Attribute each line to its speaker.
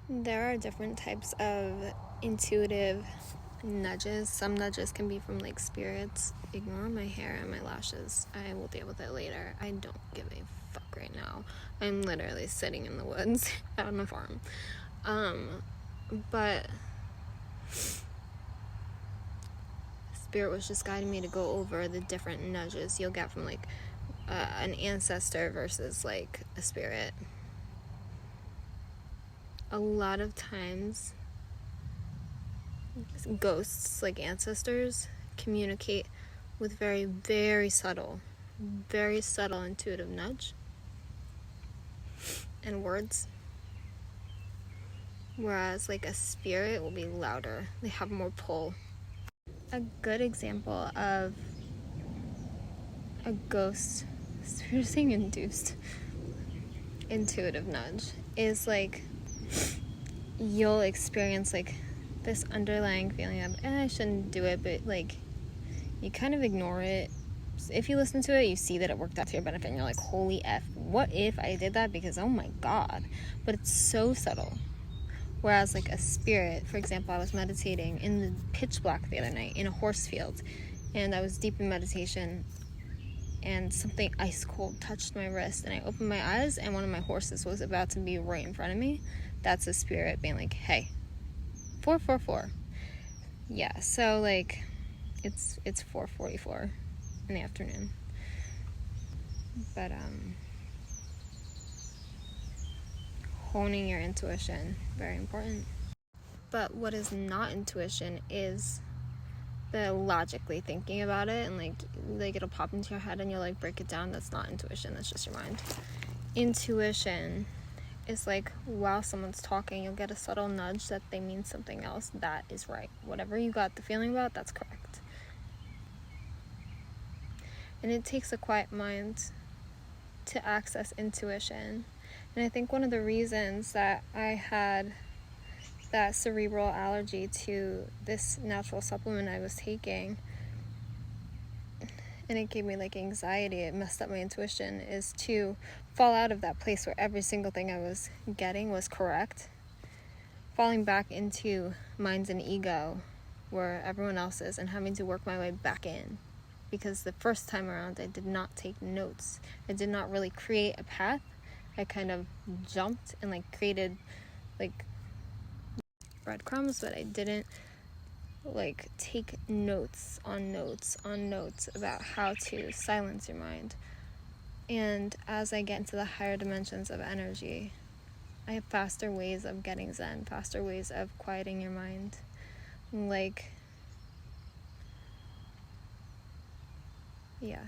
Speaker 1: There are different types of intuitive nudges. Some nudges can be from like spirits. Ignore my hair and my lashes. I will deal with it later. I don't give a fuck right now. I'm literally sitting in the woods out on a farm. But Spirit was just guiding me to go over the different nudges you'll get from like an ancestor versus like a spirit. A lot of times ghosts, like ancestors, communicate with very subtle intuitive nudge and words, whereas like a spirit will be louder. They have more pull. A good example of a ghost, we're saying induced intuitive nudge, is like you'll experience like this underlying feeling of I shouldn't do it, but like you kind of ignore it. If you listen to it, you see that it worked out to your benefit and you're like, holy F, what if I did that? Because oh my god. But it's so subtle. Whereas like a spirit, for example, I was meditating in the pitch black the other night in a horse field, and I was deep in meditation, and something ice cold touched my wrist, and I opened my eyes and one of my horses was about to be right in front of me. That's a spirit being like, hey, 444. Yeah, so like it's 4:44 in the afternoon. But honing your intuition, very important. But what is not intuition is the logically thinking about it, and like it'll pop into your head and you'll like break it down. That's not intuition, that's just your mind. Intuition is like while someone's talking, you'll get a subtle nudge that they mean something else. That is right. Whatever you got the feeling about, that's correct. And it takes a quiet mind to access intuition. And I think one of the reasons that I had that cerebral allergy to this natural supplement I was taking, and it gave me like anxiety, it messed up my intuition, is to fall out of that place where every single thing I was getting was correct, falling back into minds and ego where everyone else is, and having to work my way back in. Because the first time around I did not take notes. I did not really create a path. I kind of jumped and like created like breadcrumbs, but I didn't like take notes on notes on notes about how to silence your mind. And as I get into the higher dimensions of energy, I have faster ways of getting zen, faster ways of quieting your mind. Like, yeah.